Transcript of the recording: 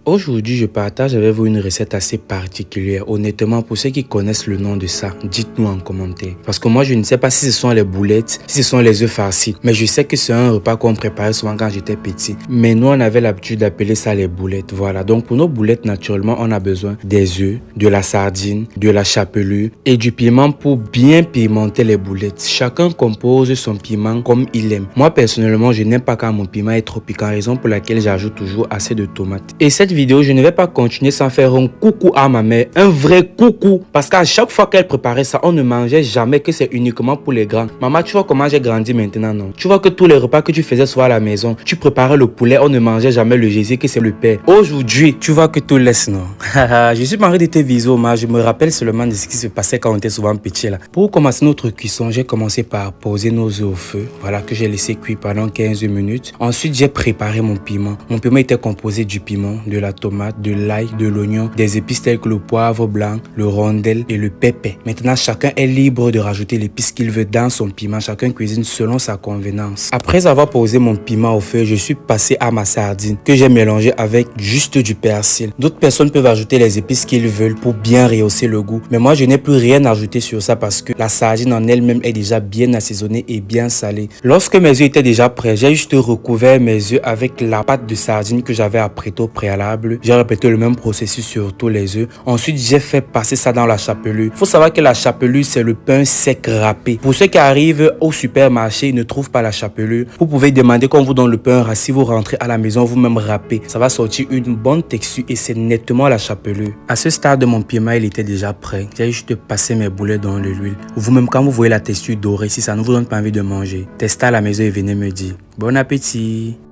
Aujourd'hui, je partage avec vous une recette assez particulière. Honnêtement, pour ceux qui connaissent le nom de ça, dites-nous en commentaire. Parce que moi, je ne sais pas si ce sont les boulettes, si ce sont les œufs farcis. Mais je sais que c'est un repas qu'on préparait souvent quand j'étais petit. Mais nous, on avait l'habitude d'appeler ça les boulettes. Voilà. Donc, pour nos boulettes, naturellement, on a besoin des œufs, de la sardine, de la chapelure et du piment pour bien pimenter les boulettes. Chacun compose son piment comme il aime. Moi, personnellement, je n'aime pas quand mon piment est trop piquant, raison pour laquelle j'ajoute toujours assez de tomates. Et cette vidéo, je ne vais pas continuer sans faire un coucou à ma mère, un vrai coucou, parce qu'à chaque fois qu'elle préparait ça, on ne mangeait jamais que c'est uniquement pour les grands. Maman, tu vois comment j'ai grandi maintenant, non? Tu vois que tous les repas que tu faisais soir à la maison, tu préparais le poulet, on ne mangeait jamais le gésier, que c'est le père. Aujourd'hui, tu vois que tout laisse, non? Je suis pas en train de te viser au mal, je me rappelle seulement de ce qui se passait quand on était souvent petit là. Pour commencer notre cuisson, j'ai commencé par poser nos œufs au feu, voilà, que j'ai laissé cuire pendant 15 minutes. Ensuite, j'ai préparé mon piment. Mon piment était composé du piment, de la tomate, de l'ail, de l'oignon, des épices telles que le poivre blanc, le rondel et le pépé. Maintenant, chacun est libre de rajouter l'épice qu'il veut dans son piment. Chacun cuisine selon sa convenance. Après avoir posé mon piment au feu, je suis passé à ma sardine que j'ai mélangé avec juste du persil. D'autres personnes peuvent ajouter les épices qu'ils veulent pour bien rehausser le goût. Mais moi, je n'ai plus rien ajouté sur ça parce que la sardine en elle-même est déjà bien assaisonnée et bien salée. Lorsque mes œufs étaient déjà prêts, j'ai juste recouvert mes œufs avec la pâte de sardine que j'avais apprêtée au préalable. J'ai répété le même processus sur tous les œufs. Ensuite, j'ai fait passer ça dans la chapelure. Il faut savoir que la chapelure, c'est le pain sec râpé. Pour ceux qui arrivent au supermarché, ils ne trouvent pas la chapelure, vous pouvez demander qu'on vous donne le pain râpé. Si vous rentrez à la maison, vous-même râpez. Ça va sortir une bonne texture et c'est nettement la chapelure. À ce stade de mon piment, il était déjà prêt. J'ai juste passé mes boulettes dans l'huile. Vous-même, quand vous voyez la texture dorée, si ça ne vous donne pas envie de manger, testez à la maison et venez me dire. Bon appétit!